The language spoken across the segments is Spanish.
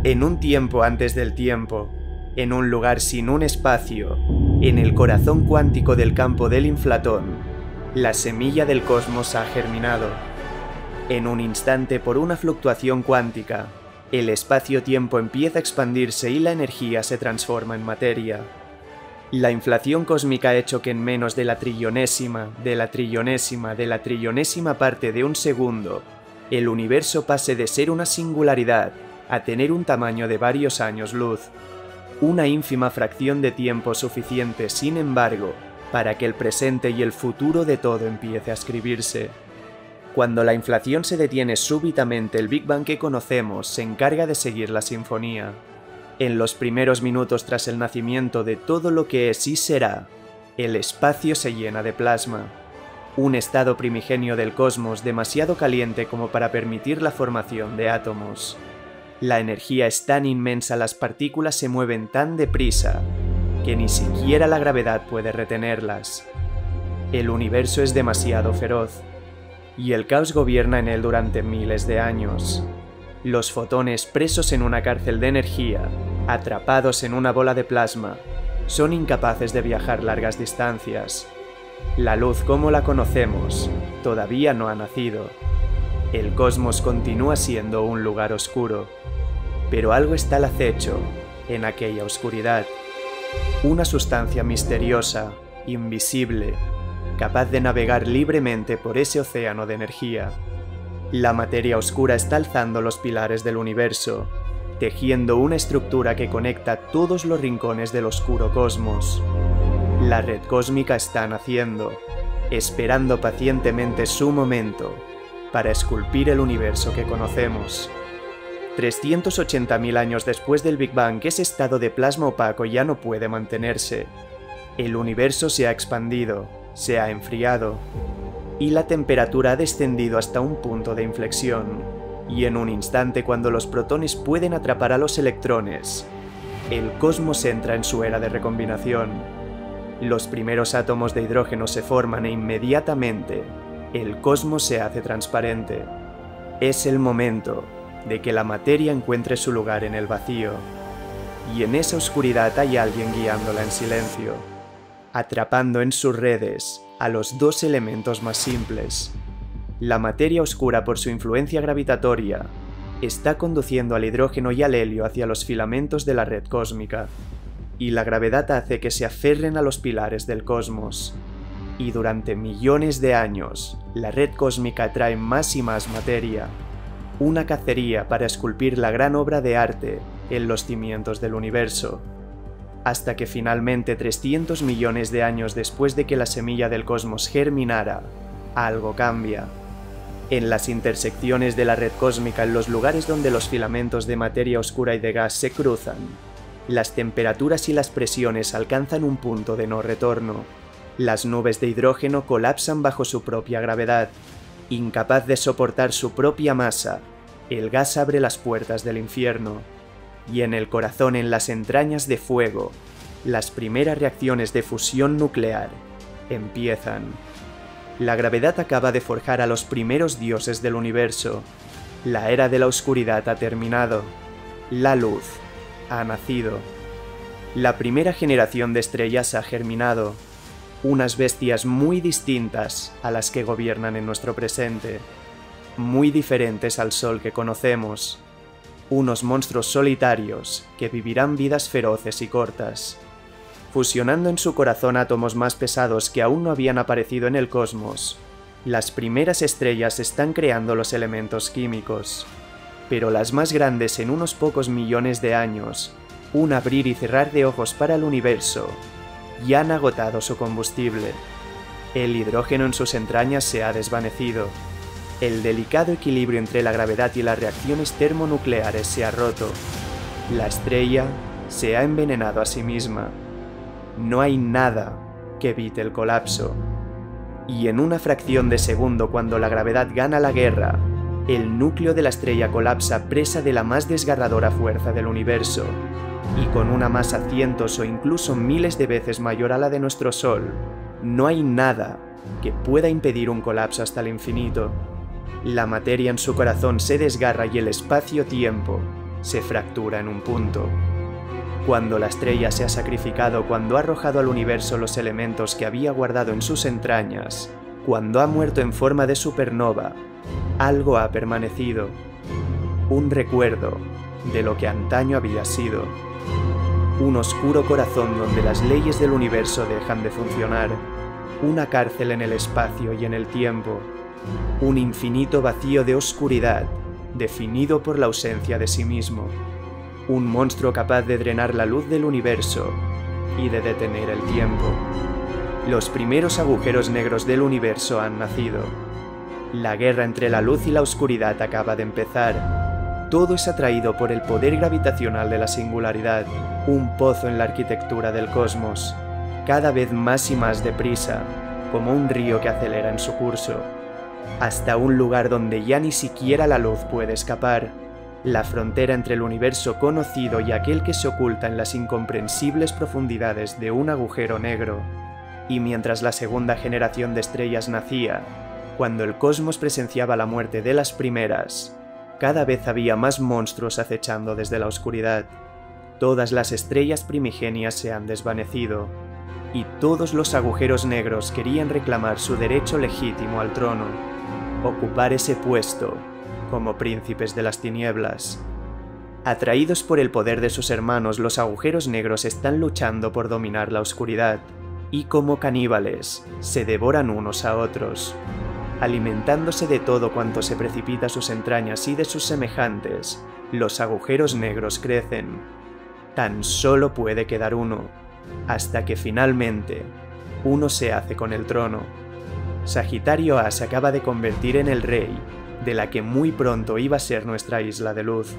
En un tiempo antes del tiempo, en un lugar sin un espacio, en el corazón cuántico del campo del inflatón, la semilla del cosmos ha germinado. En un instante, por una fluctuación cuántica, el espacio-tiempo empieza a expandirse y la energía se transforma en materia. La inflación cósmica ha hecho que en menos de la trillonésima parte de un segundo, el universo pase de ser una singularidad a tener un tamaño de varios años luz. Una ínfima fracción de tiempo suficiente, sin embargo, para que el presente y el futuro de todo empiece a escribirse. Cuando la inflación se detiene súbitamente, el Big Bang que conocemos se encarga de seguir la sinfonía. En los primeros minutos tras el nacimiento de todo lo que es y será, el espacio se llena de plasma, un estado primigenio del cosmos demasiado caliente como para permitir la formación de átomos. La energía es tan inmensa, las partículas se mueven tan deprisa, que ni siquiera la gravedad puede retenerlas. El universo es demasiado feroz, y el caos gobierna en él durante miles de años. Los fotones, presos en una cárcel de energía, atrapados en una bola de plasma, son incapaces de viajar largas distancias. La luz como la conocemos todavía no ha nacido. El cosmos continúa siendo un lugar oscuro, pero algo está al acecho en aquella oscuridad. Una sustancia misteriosa, invisible, capaz de navegar libremente por ese océano de energía. La materia oscura está alzando los pilares del universo, tejiendo una estructura que conecta todos los rincones del oscuro cosmos. La red cósmica está naciendo, esperando pacientemente su momento para esculpir el universo que conocemos. 380.000 años después del Big Bang, ese estado de plasma opaco ya no puede mantenerse. El universo se ha expandido, se ha enfriado, y la temperatura ha descendido hasta un punto de inflexión. Y en un instante, cuando los protones pueden atrapar a los electrones, el cosmos entra en su era de recombinación. Los primeros átomos de hidrógeno se forman e inmediatamente el cosmos se hace transparente. Es el momento de que la materia encuentre su lugar en el vacío, y en esa oscuridad hay alguien guiándola en silencio, atrapando en sus redes a los dos elementos más simples. La materia oscura, por su influencia gravitatoria, está conduciendo al hidrógeno y al helio hacia los filamentos de la red cósmica, y la gravedad hace que se aferren a los pilares del cosmos. Y durante millones de años, la red cósmica atrae más y más materia, una cacería para esculpir la gran obra de arte en los cimientos del universo, hasta que finalmente 300 millones de años después de que la semilla del cosmos germinara, algo cambia. En las intersecciones de la red cósmica, en los lugares donde los filamentos de materia oscura y de gas se cruzan, las temperaturas y las presiones alcanzan un punto de no retorno. Las nubes de hidrógeno colapsan bajo su propia gravedad. Incapaz de soportar su propia masa, el gas abre las puertas del infierno. Y en el corazón, en las entrañas de fuego, las primeras reacciones de fusión nuclear empiezan. La gravedad acaba de forjar a los primeros dioses del universo. La era de la oscuridad ha terminado. La luz ha nacido. La primera generación de estrellas ha germinado. Unas bestias muy distintas a las que gobiernan en nuestro presente. Muy diferentes al Sol que conocemos. Unos monstruos solitarios que vivirán vidas feroces y cortas, fusionando en su corazón átomos más pesados que aún no habían aparecido en el cosmos. Las primeras estrellas están creando los elementos químicos, pero las más grandes en unos pocos millones de años, un abrir y cerrar de ojos para el universo, ya han agotado su combustible. El hidrógeno en sus entrañas se ha desvanecido. El delicado equilibrio entre la gravedad y las reacciones termonucleares se ha roto. La estrella se ha envenenado a sí misma. No hay nada que evite el colapso. Y en una fracción de segundo, cuando la gravedad gana la guerra, el núcleo de la estrella colapsa presa de la más desgarradora fuerza del universo, y con una masa cientos o incluso miles de veces mayor a la de nuestro Sol, no hay nada que pueda impedir un colapso hasta el infinito. La materia en su corazón se desgarra y el espacio-tiempo se fractura en un punto. Cuando la estrella se ha sacrificado, cuando ha arrojado al universo los elementos que había guardado en sus entrañas, cuando ha muerto en forma de supernova, algo ha permanecido. Un recuerdo de lo que antaño había sido. Un oscuro corazón donde las leyes del universo dejan de funcionar. Una cárcel en el espacio y en el tiempo. Un infinito vacío de oscuridad, definido por la ausencia de sí mismo. Un monstruo capaz de drenar la luz del universo y de detener el tiempo. Los primeros agujeros negros del universo han nacido. La guerra entre la luz y la oscuridad acaba de empezar. Todo es atraído por el poder gravitacional de la singularidad, un pozo en la arquitectura del cosmos, cada vez más y más deprisa, como un río que acelera en su curso, hasta un lugar donde ya ni siquiera la luz puede escapar, la frontera entre el universo conocido y aquel que se oculta en las incomprensibles profundidades de un agujero negro. Y mientras la segunda generación de estrellas nacía, cuando el cosmos presenciaba la muerte de las primeras, cada vez había más monstruos acechando desde la oscuridad. Todas las estrellas primigenias se han desvanecido, y todos los agujeros negros querían reclamar su derecho legítimo al trono, ocupar ese puesto como príncipes de las tinieblas. Atraídos por el poder de sus hermanos, los agujeros negros están luchando por dominar la oscuridad, y como caníbales, se devoran unos a otros, alimentándose de todo cuanto se precipita a sus entrañas y de sus semejantes. Los agujeros negros crecen. Tan solo puede quedar uno, hasta que finalmente uno se hace con el trono. Sagitario A se acaba de convertir en el rey de la que muy pronto iba a ser nuestra isla de luz.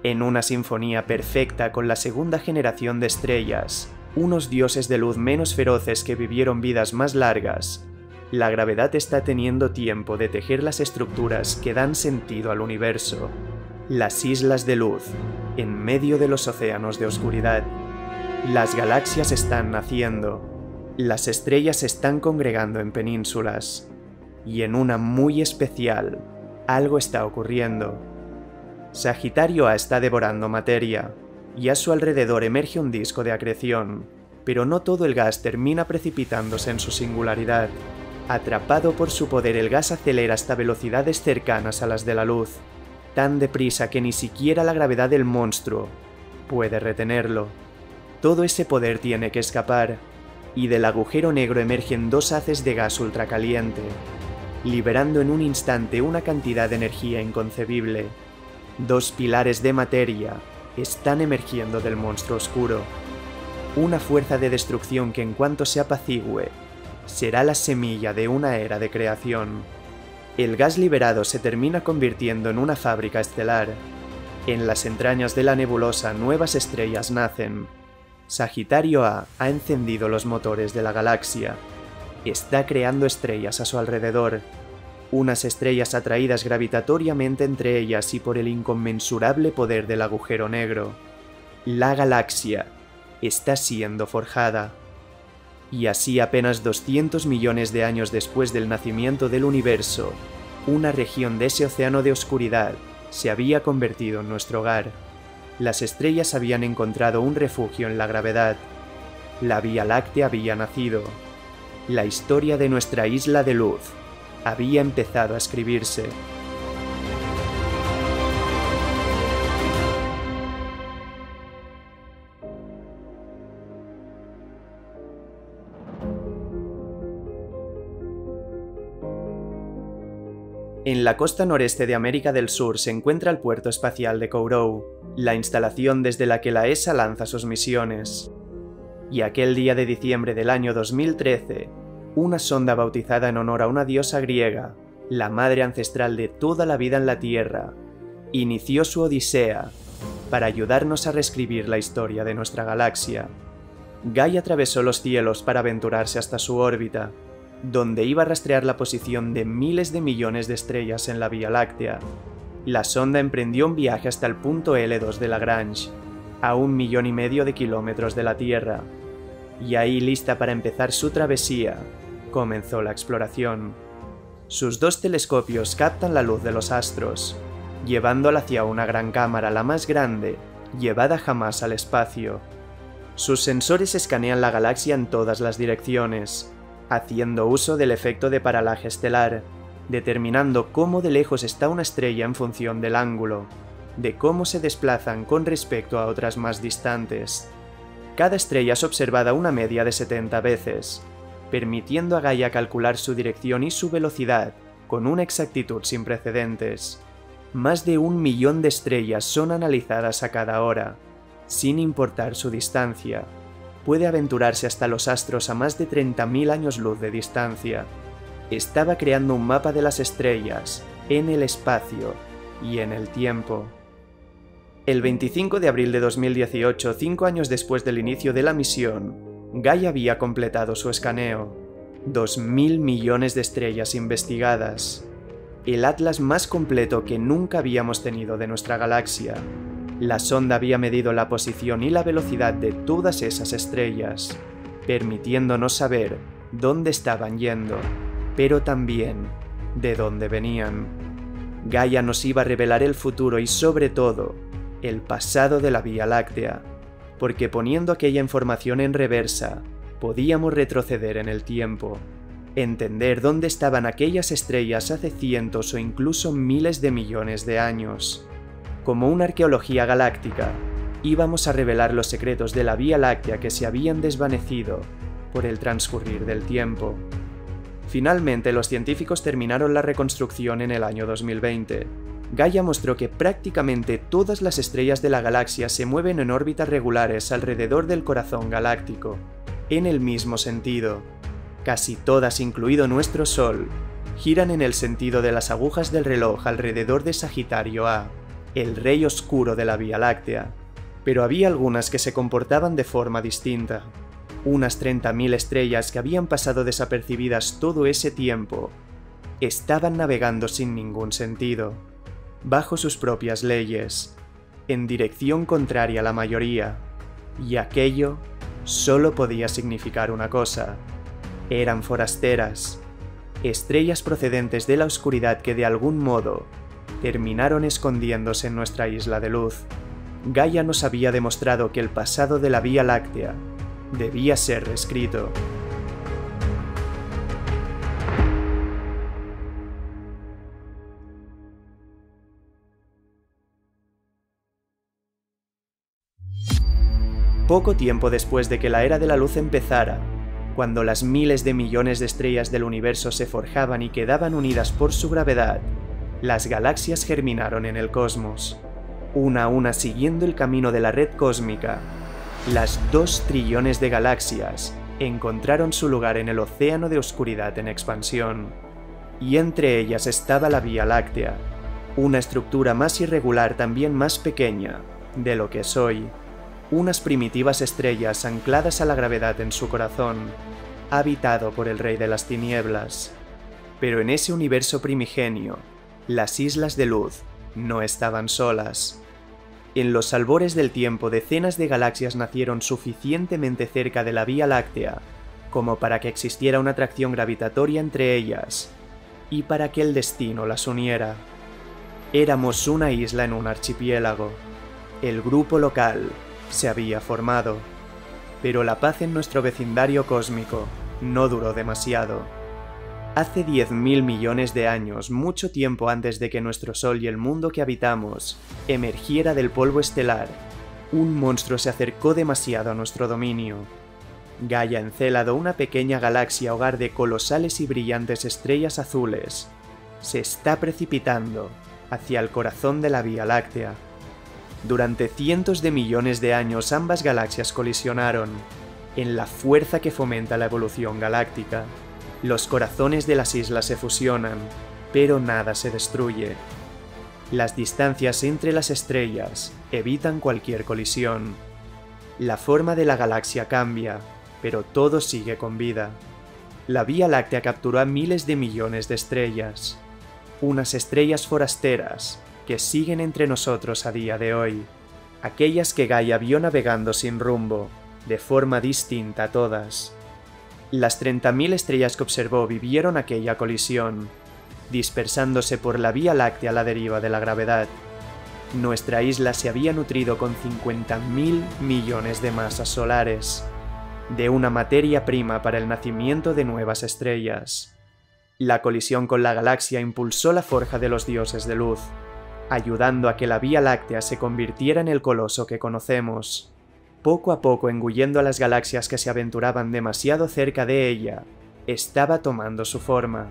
En una sinfonía perfecta con la segunda generación de estrellas, unos dioses de luz menos feroces que vivieron vidas más largas, la gravedad está teniendo tiempo de tejer las estructuras que dan sentido al universo. Las islas de luz, en medio de los océanos de oscuridad. Las galaxias están naciendo. Las estrellas se están congregando en penínsulas. Y en una muy especial, algo está ocurriendo. Sagitario A está devorando materia, y a su alrededor emerge un disco de acreción, pero no todo el gas termina precipitándose en su singularidad. Atrapado por su poder, el gas acelera hasta velocidades cercanas a las de la luz, tan deprisa que ni siquiera la gravedad del monstruo puede retenerlo. Todo ese poder tiene que escapar, y del agujero negro emergen dos haces de gas ultracaliente, liberando en un instante una cantidad de energía inconcebible. Dos pilares de materia están emergiendo del monstruo oscuro. Una fuerza de destrucción que en cuanto se apacigüe, será la semilla de una era de creación. El gas liberado se termina convirtiendo en una fábrica estelar. En las entrañas de la nebulosa nuevas estrellas nacen. Sagitario A ha encendido los motores de la galaxia. Está creando estrellas a su alrededor. Unas estrellas atraídas gravitatoriamente entre ellas y por el inconmensurable poder del agujero negro. La galaxia está siendo forjada. Y así, apenas 200 millones de años después del nacimiento del universo, una región de ese océano de oscuridad se había convertido en nuestro hogar. Las estrellas habían encontrado un refugio en la gravedad. La Vía Láctea había nacido. La historia de nuestra isla de luz había empezado a escribirse. En la costa noreste de América del Sur se encuentra el puerto espacial de Kourou, la instalación desde la que la ESA lanza sus misiones. Y aquel día de diciembre del año 2013, una sonda bautizada en honor a una diosa griega, la madre ancestral de toda la vida en la Tierra, inició su odisea para ayudarnos a reescribir la historia de nuestra galaxia. Gaia atravesó los cielos para aventurarse hasta su órbita, donde iba a rastrear la posición de miles de millones de estrellas en la Vía Láctea. La sonda emprendió un viaje hasta el punto L2 de Lagrange, a 1,5 millones de kilómetros de la Tierra, y ahí, lista para empezar su travesía, comenzó la exploración. Sus dos telescopios captan la luz de los astros, llevándola hacia una gran cámara, la más grande, llevada jamás al espacio. Sus sensores escanean la galaxia en todas las direcciones, haciendo uso del efecto de paralaje estelar, determinando cómo de lejos está una estrella en función del ángulo, de cómo se desplazan con respecto a otras más distantes. Cada estrella es observada una media de 70 veces, permitiendo a Gaia calcular su dirección y su velocidad con una exactitud sin precedentes. Más de 1 millón de estrellas son analizadas a cada hora, sin importar su distancia. Puede aventurarse hasta los astros a más de 30.000 años luz de distancia. Estaba creando un mapa de las estrellas, en el espacio y en el tiempo. El 25 de abril de 2018, 5 años después del inicio de la misión, Gaia había completado su escaneo. 2.000 millones de estrellas investigadas. El atlas más completo que nunca habíamos tenido de nuestra galaxia. La sonda había medido la posición y la velocidad de todas esas estrellas, permitiéndonos saber dónde estaban yendo, pero también de dónde venían. Gaia nos iba a revelar el futuro y, sobre todo, el pasado de la Vía Láctea, porque poniendo aquella información en reversa, podíamos retroceder en el tiempo, entender dónde estaban aquellas estrellas hace cientos o incluso miles de millones de años. Como una arqueología galáctica, íbamos a revelar los secretos de la Vía Láctea que se habían desvanecido por el transcurrir del tiempo. Finalmente, los científicos terminaron la reconstrucción en el año 2020. Gaia mostró que prácticamente todas las estrellas de la galaxia se mueven en órbitas regulares alrededor del corazón galáctico. En el mismo sentido, casi todas, incluido nuestro Sol, giran en el sentido de las agujas del reloj alrededor de Sagitario A, el rey oscuro de la Vía Láctea, pero había algunas que se comportaban de forma distinta. Unas 30.000 estrellas que habían pasado desapercibidas todo ese tiempo, estaban navegando sin ningún sentido, bajo sus propias leyes, en dirección contraria a la mayoría, y aquello solo podía significar una cosa: eran forasteras, estrellas procedentes de la oscuridad que de algún modo terminaron escondiéndose en nuestra isla de luz. Gaia nos había demostrado que el pasado de la Vía Láctea debía ser reescrito. Poco tiempo después de que la Era de la Luz empezara, cuando las miles de millones de estrellas del universo se forjaban y quedaban unidas por su gravedad, las galaxias germinaron en el cosmos, una a una siguiendo el camino de la red cósmica. Las 2 trillones de galaxias encontraron su lugar en el océano de oscuridad en expansión, y entre ellas estaba la Vía Láctea, una estructura más irregular, también más pequeña de lo que es hoy. Unas primitivas estrellas ancladas a la gravedad en su corazón, habitado por el Rey de las Tinieblas. Pero en ese universo primigenio, las Islas de Luz no estaban solas. En los albores del tiempo, decenas de galaxias nacieron suficientemente cerca de la Vía Láctea como para que existiera una atracción gravitatoria entre ellas, y para que el destino las uniera. Éramos una isla en un archipiélago. El grupo local se había formado, pero la paz en nuestro vecindario cósmico no duró demasiado. Hace 10.000 millones de años, mucho tiempo antes de que nuestro Sol y el mundo que habitamos emergiera del polvo estelar, un monstruo se acercó demasiado a nuestro dominio. Gaia Encélado, una pequeña galaxia hogar de colosales y brillantes estrellas azules, se está precipitando hacia el corazón de la Vía Láctea. Durante cientos de millones de años ambas galaxias colisionaron, en la fuerza que fomenta la evolución galáctica. Los corazones de las islas se fusionan, pero nada se destruye. Las distancias entre las estrellas evitan cualquier colisión. La forma de la galaxia cambia, pero todo sigue con vida. La Vía Láctea capturó a miles de millones de estrellas, unas estrellas forasteras que siguen entre nosotros a día de hoy, aquellas que Gaia vio navegando sin rumbo, de forma distinta a todas. Las 30.000 estrellas que observó vivieron aquella colisión, dispersándose por la Vía Láctea a la deriva de la gravedad. Nuestra isla se había nutrido con 50.000 millones de masas solares, de una materia prima para el nacimiento de nuevas estrellas. La colisión con la galaxia impulsó la forja de los dioses de luz, ayudando a que la Vía Láctea se convirtiera en el coloso que conocemos, poco a poco engullendo a las galaxias que se aventuraban demasiado cerca de ella. Estaba tomando su forma.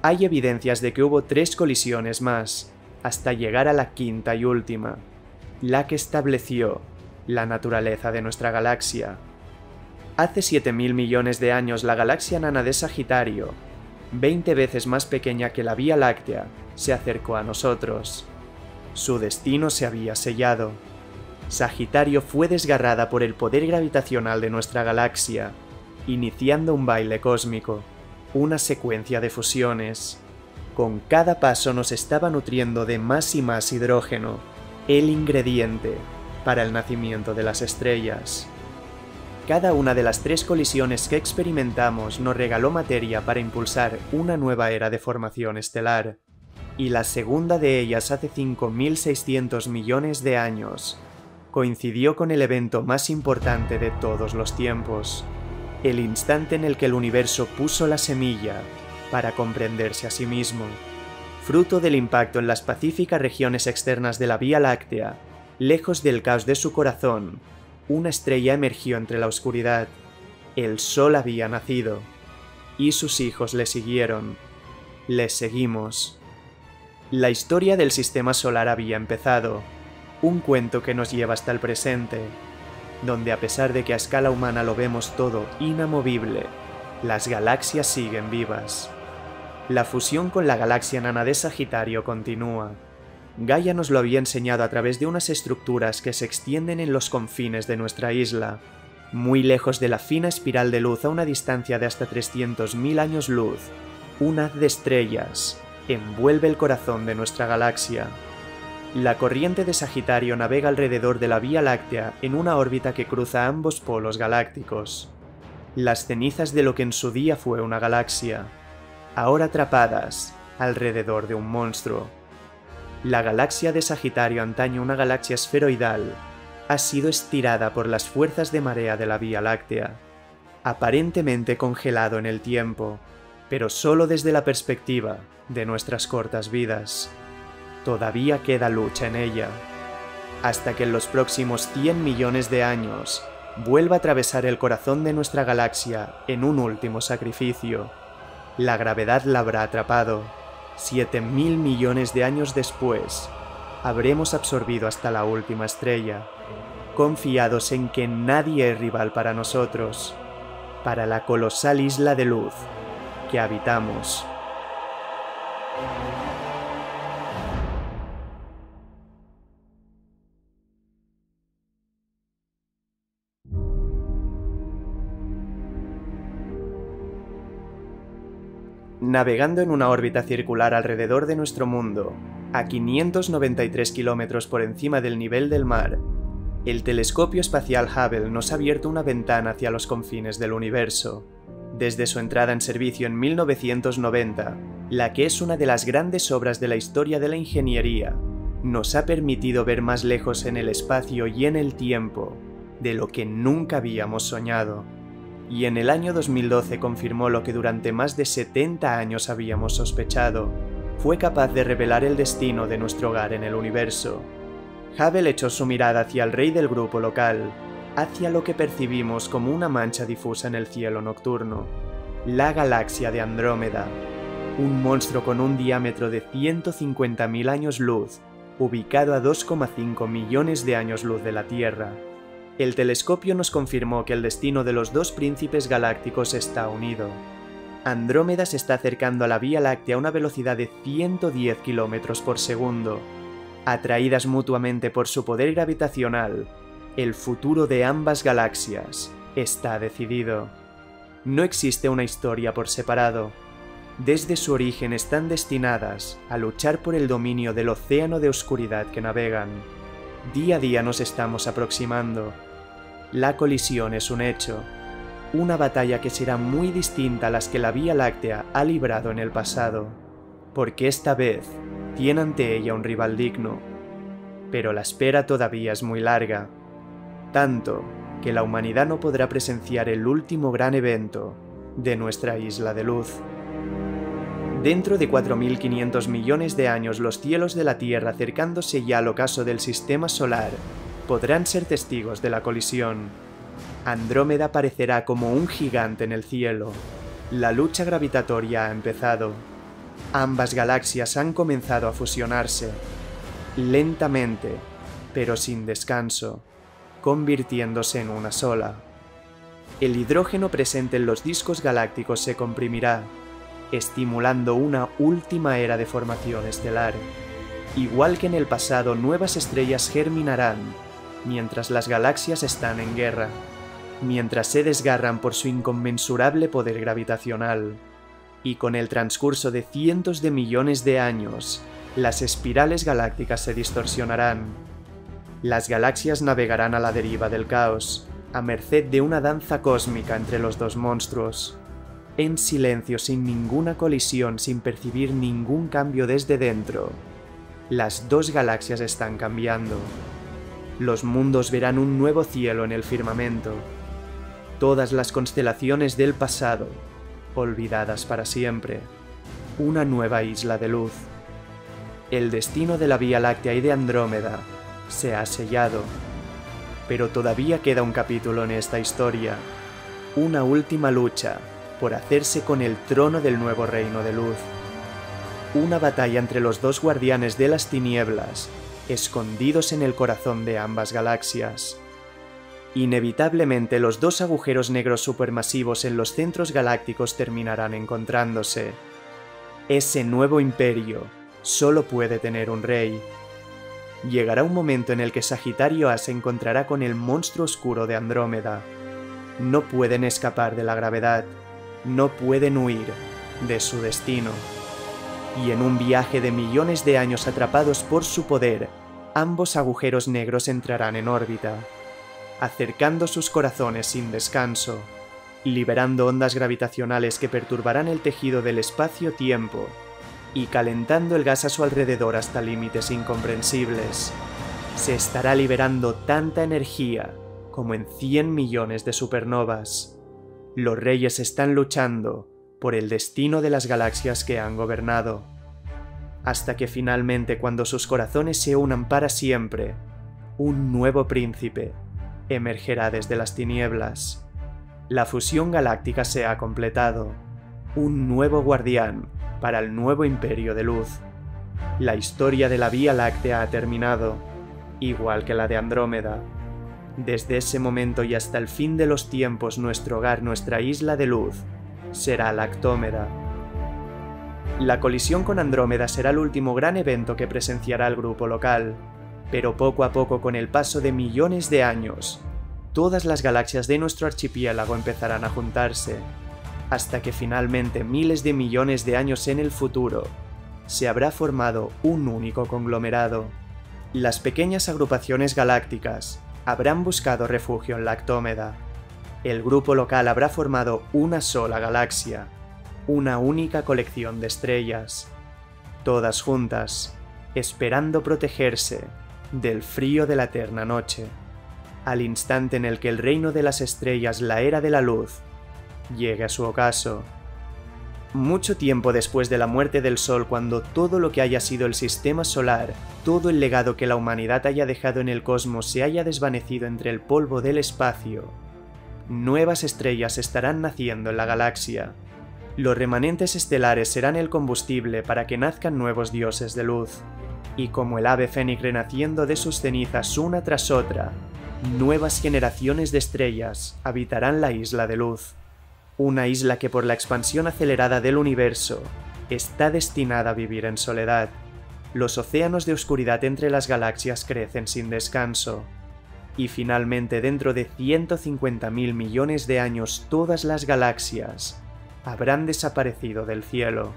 Hay evidencias de que hubo 3 colisiones más, hasta llegar a la quinta y última, la que estableció la naturaleza de nuestra galaxia. Hace 7.000 millones de años la galaxia nana de Sagitario, 20 veces más pequeña que la Vía Láctea, se acercó a nosotros. Su destino se había sellado. Sagitario fue desgarrada por el poder gravitacional de nuestra galaxia, iniciando un baile cósmico, una secuencia de fusiones. Con cada paso nos estaba nutriendo de más y más hidrógeno, el ingrediente para el nacimiento de las estrellas. Cada una de las 3 colisiones que experimentamos nos regaló materia para impulsar una nueva era de formación estelar, y la segunda de ellas hace 5.600 millones de años coincidió con el evento más importante de todos los tiempos, el instante en el que el universo puso la semilla para comprenderse a sí mismo. Fruto del impacto en las pacíficas regiones externas de la Vía Láctea, lejos del caos de su corazón, una estrella emergió entre la oscuridad. El Sol había nacido, y sus hijos le siguieron. Le seguimos. La historia del sistema solar había empezado, un cuento que nos lleva hasta el presente, donde a pesar de que a escala humana lo vemos todo inamovible, las galaxias siguen vivas. La fusión con la galaxia nana de Sagitario continúa. Gaia nos lo había enseñado a través de unas estructuras que se extienden en los confines de nuestra isla, muy lejos de la fina espiral de luz a una distancia de hasta 300.000 años luz. Un haz de estrellas envuelve el corazón de nuestra galaxia. La corriente de Sagitario navega alrededor de la Vía Láctea en una órbita que cruza ambos polos galácticos. Las cenizas de lo que en su día fue una galaxia, ahora atrapadas alrededor de un monstruo. La galaxia de Sagitario, antaño una galaxia esferoidal, ha sido estirada por las fuerzas de marea de la Vía Láctea, aparentemente congelado en el tiempo, pero solo desde la perspectiva de nuestras cortas vidas. Todavía queda lucha en ella, hasta que en los próximos 100 millones de años vuelva a atravesar el corazón de nuestra galaxia en un último sacrificio. La gravedad la habrá atrapado. 7.000 millones de años después, habremos absorbido hasta la última estrella, confiados en que nadie es rival para nosotros, para la colosal isla de luz que habitamos. Navegando en una órbita circular alrededor de nuestro mundo, a 593 kilómetros por encima del nivel del mar, el telescopio espacial Hubble nos ha abierto una ventana hacia los confines del universo. Desde su entrada en servicio en 1990, la que es una de las grandes obras de la historia de la ingeniería, nos ha permitido ver más lejos en el espacio y en el tiempo de lo que nunca habíamos soñado. Y en el año 2012 confirmó lo que durante más de 70 años habíamos sospechado. Fue capaz de revelar el destino de nuestro hogar en el universo. Hubble echó su mirada hacia el rey del grupo local, hacia lo que percibimos como una mancha difusa en el cielo nocturno, la galaxia de Andrómeda, un monstruo con un diámetro de 150.000 años luz, ubicado a 2,5 millones de años luz de la Tierra. El telescopio nos confirmó que el destino de los 2 príncipes galácticos está unido. Andrómeda se está acercando a la Vía Láctea a una velocidad de 110 km por segundo. Atraídas mutuamente por su poder gravitacional, el futuro de ambas galaxias está decidido. No existe una historia por separado. Desde su origen están destinadas a luchar por el dominio del océano de oscuridad que navegan. Día a día nos estamos aproximando. La colisión es un hecho, una batalla que será muy distinta a las que la Vía Láctea ha librado en el pasado. porque esta vez tiene ante ella un rival digno. Pero la espera todavía es muy larga, tanto que la humanidad no podrá presenciar el último gran evento de nuestra isla de luz. Dentro de 4.500 millones de años, los cielos de la Tierra, acercándose ya al ocaso del sistema solar, podrán ser testigos de la colisión. Andrómeda aparecerá como un gigante en el cielo. La lucha gravitatoria ha empezado. Ambas galaxias han comenzado a fusionarse, lentamente, pero sin descanso, convirtiéndose en una sola. El hidrógeno presente en los discos galácticos se comprimirá, estimulando una última era de formación estelar. Igual que en el pasado, nuevas estrellas germinarán, mientras las galaxias están en guerra, mientras se desgarran por su inconmensurable poder gravitacional. Y con el transcurso de cientos de millones de años, las espirales galácticas se distorsionarán. Las galaxias navegarán a la deriva del caos, a merced de una danza cósmica entre los dos monstruos. En silencio, sin ninguna colisión, sin percibir ningún cambio desde dentro, las dos galaxias están cambiando. Los mundos verán un nuevo cielo en el firmamento. Todas las constelaciones del pasado, olvidadas para siempre. Una nueva isla de luz. El destino de la Vía Láctea y de Andrómeda se ha sellado. Pero todavía queda un capítulo en esta historia. Una última lucha por hacerse con el trono del nuevo reino de luz. Una batalla entre los dos guardianes de las tinieblas, escondidos en el corazón de ambas galaxias. Inevitablemente los dos agujeros negros supermasivos en los centros galácticos terminarán encontrándose. Ese nuevo imperio solo puede tener un rey. Llegará un momento en el que Sagitario A se encontrará con el monstruo oscuro de Andrómeda. No pueden escapar de la gravedad, no pueden huir de su destino. Y en un viaje de millones de años atrapados por su poder, ambos agujeros negros entrarán en órbita, acercando sus corazones sin descanso, liberando ondas gravitacionales que perturbarán el tejido del espacio-tiempo y calentando el gas a su alrededor hasta límites incomprensibles. Se estará liberando tanta energía como en 100 millones de supernovas. Los reyes están luchando por el destino de las galaxias que han gobernado, hasta que finalmente, cuando sus corazones se unan para siempre, un nuevo príncipe emergerá desde las tinieblas. La fusión galáctica se ha completado. Un nuevo guardián para el nuevo imperio de luz. La historia de la Vía Láctea ha terminado, igual que la de Andrómeda. Desde ese momento y hasta el fin de los tiempos, nuestro hogar, nuestra isla de luz, será Lactómeda. La colisión con Andrómeda será el último gran evento que presenciará el grupo local, pero poco a poco, con el paso de millones de años, todas las galaxias de nuestro archipiélago empezarán a juntarse, hasta que finalmente, miles de millones de años en el futuro, se habrá formado un único conglomerado. Las pequeñas agrupaciones galácticas habrán buscado refugio en Lactómeda. El grupo local habrá formado una sola galaxia, una única colección de estrellas, todas juntas, esperando protegerse del frío de la eterna noche, al instante en el que el reino de las estrellas, la era de la luz, llegue a su ocaso. Mucho tiempo después de la muerte del Sol, cuando todo lo que haya sido el sistema solar, todo el legado que la humanidad haya dejado en el cosmos se haya desvanecido entre el polvo del espacio, nuevas estrellas estarán naciendo en la galaxia. Los remanentes estelares serán el combustible para que nazcan nuevos dioses de luz, y como el ave fénix renaciendo de sus cenizas una tras otra, nuevas generaciones de estrellas habitarán la isla de luz. Una isla que, por la expansión acelerada del universo, está destinada a vivir en soledad. Los océanos de oscuridad entre las galaxias crecen sin descanso. Y finalmente, dentro de 150.000 millones de años, todas las galaxias habrán desaparecido del cielo.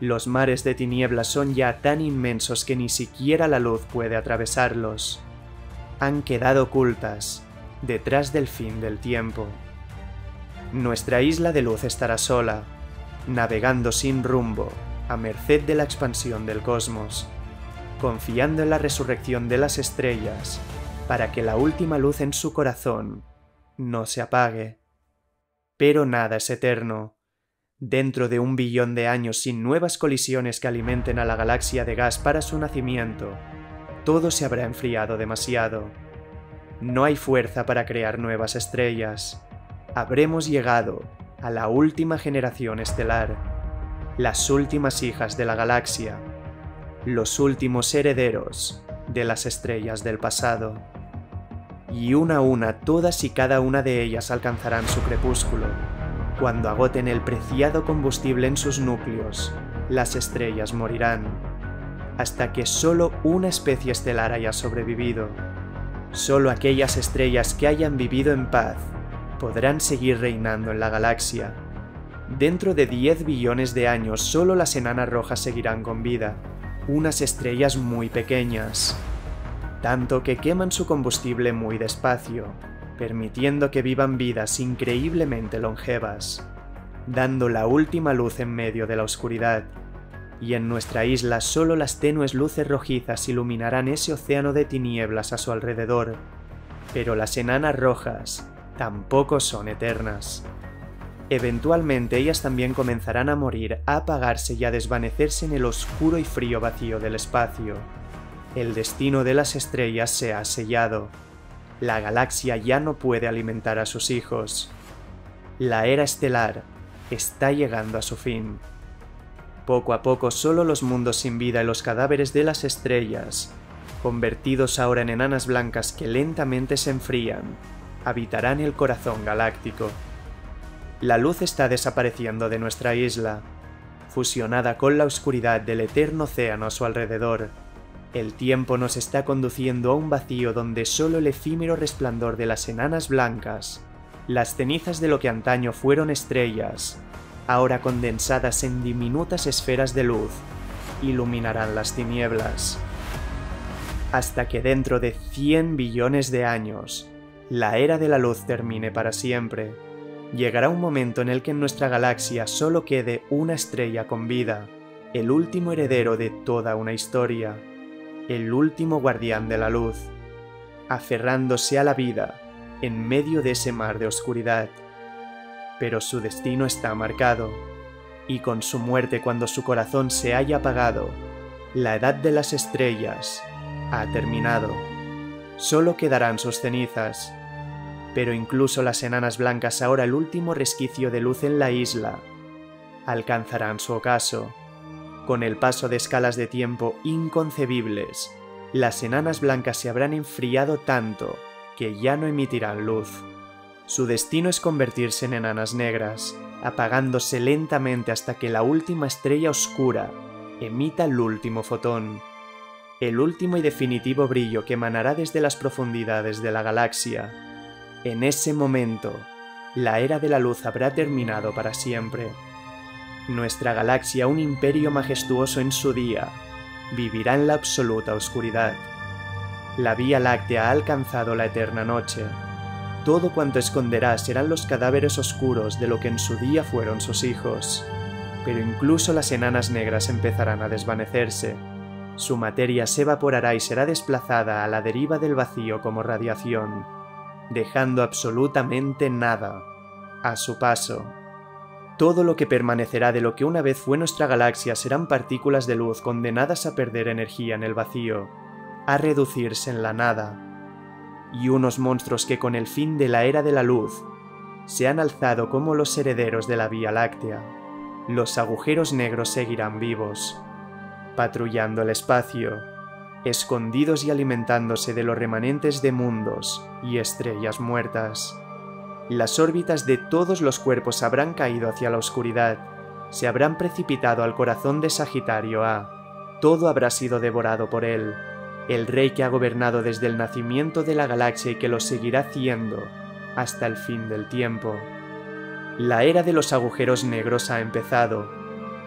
Los mares de tinieblas son ya tan inmensos que ni siquiera la luz puede atravesarlos. Han quedado ocultas detrás del fin del tiempo. Nuestra isla de luz estará sola, navegando sin rumbo a merced de la expansión del cosmos, confiando en la resurrección de las estrellas, para que la última luz en su corazón no se apague. Pero nada es eterno. Dentro de 1 billón de años sin nuevas colisiones que alimenten a la galaxia de gas para su nacimiento, todo se habrá enfriado demasiado. No hay fuerza para crear nuevas estrellas. Habremos llegado a la última generación estelar, las últimas hijas de la galaxia, los últimos herederos de las estrellas del pasado. Y una a una todas y cada una de ellas alcanzarán su crepúsculo. Cuando agoten el preciado combustible en sus núcleos, las estrellas morirán, hasta que solo una especie estelar haya sobrevivido. Solo aquellas estrellas que hayan vivido en paz podrán seguir reinando en la galaxia. Dentro de 10 billones de años solo las enanas rojas seguirán con vida, unas estrellas muy pequeñas, tanto que queman su combustible muy despacio, permitiendo que vivan vidas increíblemente longevas, dando la última luz en medio de la oscuridad, y en nuestra isla solo las tenues luces rojizas iluminarán ese océano de tinieblas a su alrededor, pero las enanas rojas tampoco son eternas. Eventualmente ellas también comenzarán a morir, a apagarse y a desvanecerse en el oscuro y frío vacío del espacio. El destino de las estrellas se ha sellado. La galaxia ya no puede alimentar a sus hijos. La era estelar está llegando a su fin. Poco a poco solo los mundos sin vida y los cadáveres de las estrellas, convertidos ahora en enanas blancas que lentamente se enfrían, habitarán el corazón galáctico. La luz está desapareciendo de nuestra isla, fusionada con la oscuridad del eterno océano a su alrededor. El tiempo nos está conduciendo a un vacío donde solo el efímero resplandor de las enanas blancas, las cenizas de lo que antaño fueron estrellas, ahora condensadas en diminutas esferas de luz, iluminarán las tinieblas. Hasta que dentro de 100 billones de años, la era de la luz termine para siempre. Llegará un momento en el que en nuestra galaxia solo quede una estrella con vida, el último heredero de toda una historia, el último guardián de la luz, aferrándose a la vida en medio de ese mar de oscuridad. Pero su destino está marcado, y con su muerte, cuando su corazón se haya apagado, la edad de las estrellas ha terminado. Solo quedarán sus cenizas, pero incluso las enanas blancas, ahora el último resquicio de luz en la isla, alcanzarán su ocaso. Con el paso de escalas de tiempo inconcebibles, las enanas blancas se habrán enfriado tanto que ya no emitirán luz. Su destino es convertirse en enanas negras, apagándose lentamente hasta que la última estrella oscura emita el último fotón, el último y definitivo brillo que emanará desde las profundidades de la galaxia. En ese momento, la era de la luz habrá terminado para siempre. Nuestra galaxia, un imperio majestuoso en su día, vivirá en la absoluta oscuridad. La Vía Láctea ha alcanzado la eterna noche. Todo cuanto esconderá serán los cadáveres oscuros de lo que en su día fueron sus hijos. Pero incluso las enanas negras empezarán a desvanecerse. Su materia se evaporará y será desplazada a la deriva del vacío como radiación, dejando absolutamente nada a su paso. Todo lo que permanecerá de lo que una vez fue nuestra galaxia serán partículas de luz condenadas a perder energía en el vacío, a reducirse en la nada, y unos monstruos que con el fin de la era de la luz se han alzado como los herederos de la Vía Láctea. Los agujeros negros seguirán vivos, patrullando el espacio, escondidos y alimentándose de los remanentes de mundos y estrellas muertas. Las órbitas de todos los cuerpos habrán caído hacia la oscuridad, se habrán precipitado al corazón de Sagitario A. Todo habrá sido devorado por él, el rey que ha gobernado desde el nacimiento de la galaxia y que lo seguirá haciendo hasta el fin del tiempo. La era de los agujeros negros ha empezado,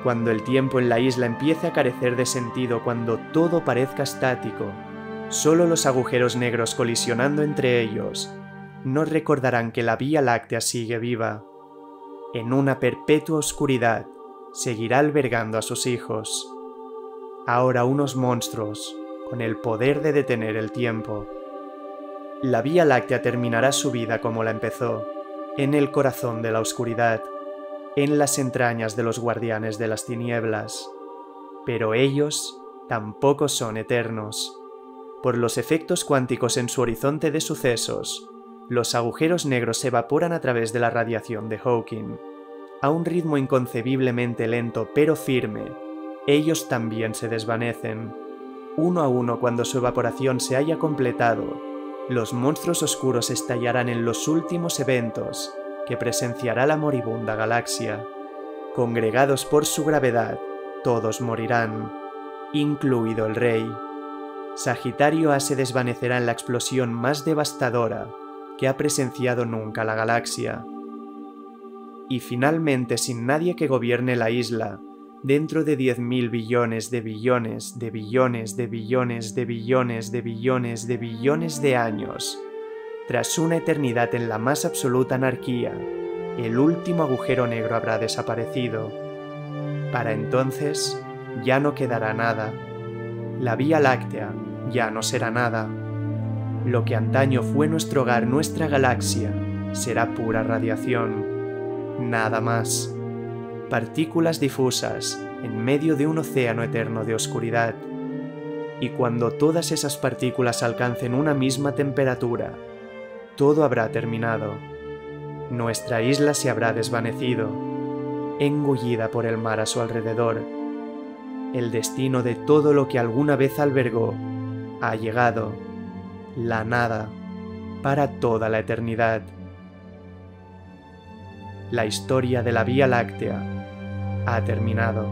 cuando el tiempo en la isla empiece a carecer de sentido, cuando todo parezca estático. Solo los agujeros negros colisionando entre ellos nos recordarán que la Vía Láctea sigue viva. En una perpetua oscuridad, seguirá albergando a sus hijos. Ahora unos monstruos, con el poder de detener el tiempo. La Vía Láctea terminará su vida como la empezó, en el corazón de la oscuridad, en las entrañas de los guardianes de las tinieblas. Pero ellos tampoco son eternos. Por los efectos cuánticos en su horizonte de sucesos, los agujeros negros se evaporan a través de la radiación de Hawking. A un ritmo inconcebiblemente lento pero firme, ellos también se desvanecen. Uno a uno, cuando su evaporación se haya completado, los monstruos oscuros estallarán en los últimos eventos que presenciará la moribunda galaxia. Congregados por su gravedad, todos morirán, incluido el Rey. Sagitario A se desvanecerá en la explosión más devastadora que ha presenciado nunca la galaxia. Y finalmente, sin nadie que gobierne la isla, dentro de 10.000 billones de billones de billones de billones de billones de billones de billones de años, tras una eternidad en la más absoluta anarquía, el último agujero negro habrá desaparecido. Para entonces, ya no quedará nada. La Vía Láctea ya no será nada. Lo que antaño fue nuestro hogar, nuestra galaxia, será pura radiación. Nada más. Partículas difusas en medio de un océano eterno de oscuridad. Y cuando todas esas partículas alcancen una misma temperatura, todo habrá terminado. Nuestra isla se habrá desvanecido, engullida por el mar a su alrededor. El destino de todo lo que alguna vez albergó ha llegado, la nada, para toda la eternidad. La historia de la Vía Láctea ha terminado.